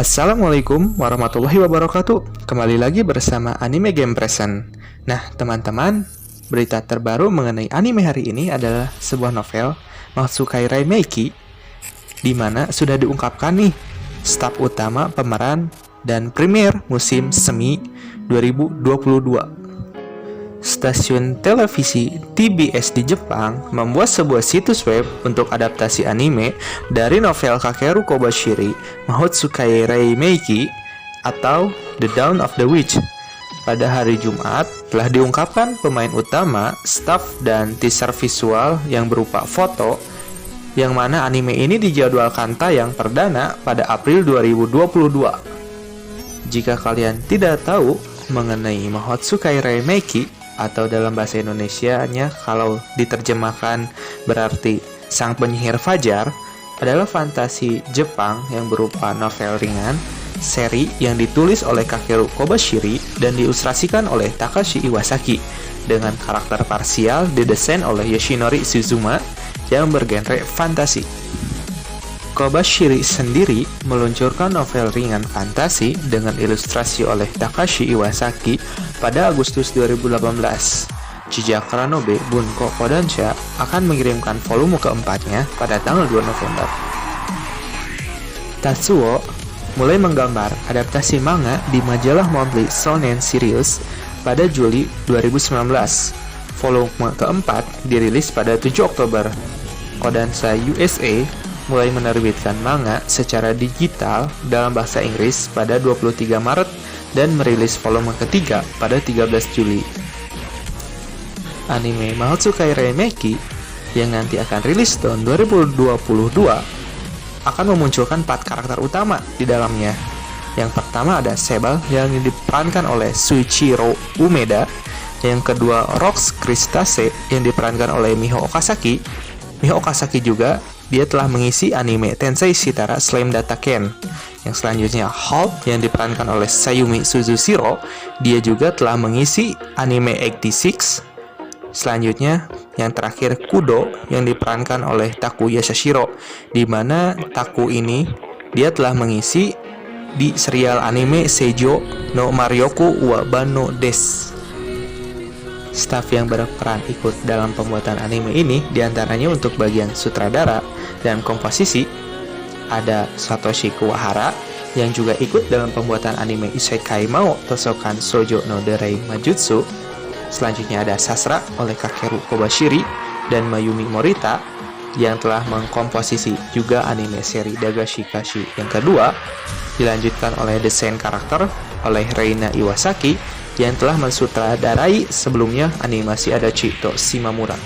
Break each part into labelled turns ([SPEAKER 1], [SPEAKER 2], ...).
[SPEAKER 1] Assalamualaikum warahmatullahi wabarakatuh. Kembali lagi bersama Anime Game Present. Nah, teman-teman, berita terbaru mengenai anime hari ini adalah sebuah novel Mahoutsukai Reimeki, di mana sudah diungkapkan nih staf utama pemeran dan premier musim semi 2022. Stasiun televisi TBS di Jepang membuat sebuah situs web untuk adaptasi anime dari novel Kakeru Kobashiri Mahoutsukai Reimeki atau The Dawn of the Witch. Pada hari Jumat telah diungkapkan pemain utama, staff, dan teaser visual yang berupa foto, yang mana anime ini dijadwalkan tayang perdana pada April 2022. Jika kalian tidak tahu mengenai Mahoutsukai Reimeki, atau dalam bahasa Indonesianya kalau diterjemahkan berarti Sang Penyihir Fajar, adalah fantasi Jepang yang berupa novel ringan, seri yang ditulis oleh Kakeru Kobashiri dan diilustrasikan oleh Takashi Iwasaki, dengan karakter parsial didesain oleh Yoshinori Suzuma yang bergenre fantasi. Kobashiri sendiri meluncurkan novel ringan fantasi dengan ilustrasi oleh Takashi Iwasaki pada Agustus 2018. Chijakura Nobe Bunko Kodansha akan mengirimkan volume keempatnya pada tanggal 2 November. Tatsuo mulai menggambar adaptasi manga di majalah monthly Shonen Serious pada Juli 2019. Volume keempat dirilis pada 7 Oktober. Kodansha USA mulai menerbitkan manga secara digital dalam bahasa Inggris pada 23 Maret dan merilis volume ketiga pada 13 Juli. Anime Mahoutsukai Reimeki yang nanti akan rilis tahun 2022 akan memunculkan 4 karakter utama di dalamnya. Yang pertama ada Sebal yang diperankan oleh Shuichiro Umeda. Yang kedua Rox Crystase yang diperankan oleh Miho Okazaki. Miho Okazaki juga dia telah mengisi anime Tensei Shitara Slam Data Ken. Yang selanjutnya Halt yang diperankan oleh Sayumi Suzushiro. Dia juga telah mengisi anime 86. Selanjutnya yang terakhir Kudo yang diperankan oleh Taku Yashashiro, di mana Taku ini dia telah mengisi di serial anime Seijo no Marioku wa Banno Desu. Staf yang berperan ikut dalam pembuatan anime ini diantaranya untuk bagian sutradara dan komposisi ada Satoshi Kuwahara yang juga ikut dalam pembuatan anime Isekai Mao Tosokan Shoujo no Derei Majutsu. Selanjutnya ada sastra oleh Kakeru Kobashiri dan Mayumi Morita yang telah mengkomposisi juga anime seri Dagashi Kashi. Yang kedua dilanjutkan oleh desain karakter oleh Reina Iwasaki yang telah mensutradarai sebelumnya animasi Adachi to Shimamura.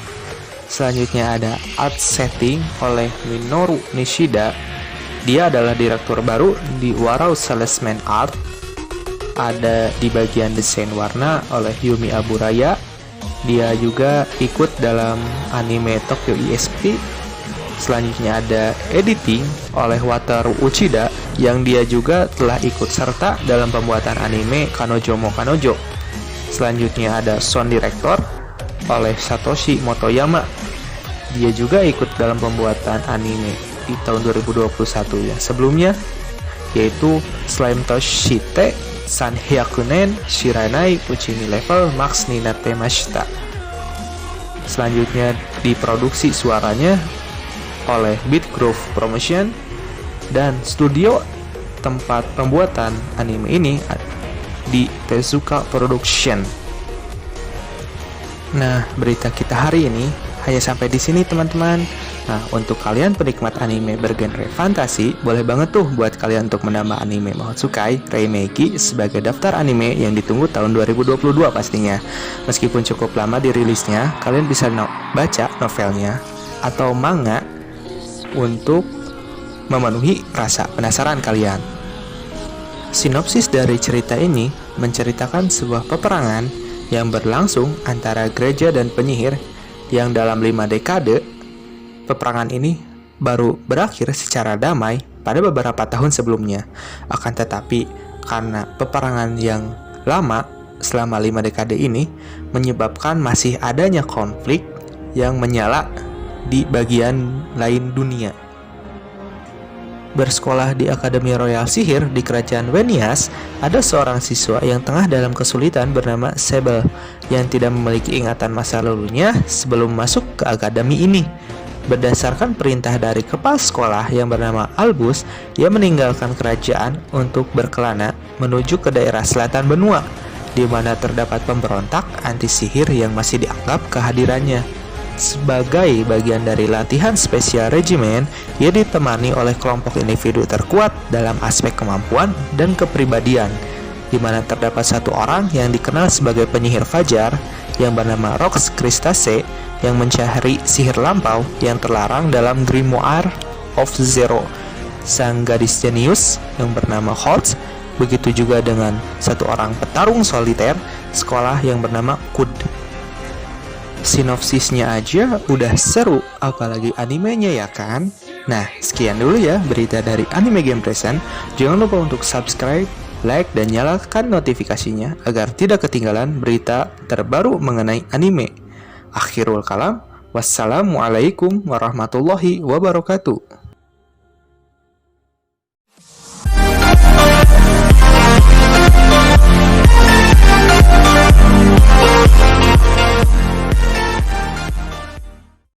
[SPEAKER 1] Selanjutnya ada art setting oleh Minoru Nishida. Dia adalah direktur baru di Warau Salesman Art. Ada di bagian desain warna oleh Yumi Aburaya. Dia juga ikut dalam anime Tokyo ESP. Selanjutnya ada editing oleh Wataru Uchida yang dia juga telah ikut serta dalam pembuatan anime Kanojo mo Kanojo. Selanjutnya ada sound director oleh Satoshi Motoyama. Dia juga ikut dalam pembuatan anime di tahun 2021 yang sebelumnya, yaitu Slime Toshite Sanhyakunen Shiranai Uchimi Level Max Ninate Mashita. Selanjutnya diproduksi suaranya oleh Beat Groove Promotion, dan studio tempat pembuatan anime ini di Tezuka Production. Nah, berita kita hari ini hanya sampai di sini, teman-teman. Nah, untuk kalian penikmat anime bergenre fantasi, boleh banget tuh buat kalian untuk menambah anime Mahoutsukai Reimeki sebagai daftar anime yang ditunggu tahun 2022 pastinya. Meskipun cukup lama dirilisnya, kalian bisa baca novelnya atau manga untuk memenuhi rasa penasaran kalian. Sinopsis dari cerita ini menceritakan sebuah peperangan yang berlangsung antara gereja dan penyihir yang dalam 5 dekade. Peperangan ini baru berakhir secara damai pada beberapa tahun sebelumnya. Akan tetapi karena peperangan yang lama selama 5 dekade ini menyebabkan masih adanya konflik yang menyala di bagian lain dunia. Bersekolah di Akademi Royal Sihir di Kerajaan Venias, ada seorang siswa yang tengah dalam kesulitan bernama Sebel yang tidak memiliki ingatan masa lalunya sebelum masuk ke akademi ini. Berdasarkan perintah dari kepala sekolah yang bernama Albus, ia meninggalkan kerajaan untuk berkelana menuju ke daerah selatan benua, di mana terdapat pemberontak anti sihir yang masih dianggap kehadirannya. Sebagai bagian dari latihan spesial regimen, ia ditemani oleh kelompok individu terkuat dalam aspek kemampuan dan kepribadian, di mana terdapat satu orang yang dikenal sebagai penyihir fajar yang bernama Rox Crystase yang mencari sihir lampau yang terlarang dalam Grimoire of Zero, sang gadis jenius yang bernama Holtz, begitu juga dengan satu orang petarung soliter sekolah yang bernama Kud. Sinopsisnya aja udah seru, apalagi animenya ya kan? Nah, sekian dulu ya berita dari Anime Game Present. Jangan lupa untuk subscribe, like, dan nyalakan notifikasinya agar tidak ketinggalan berita terbaru mengenai anime. Akhirul kalam, wassalamualaikum warahmatullahi wabarakatuh.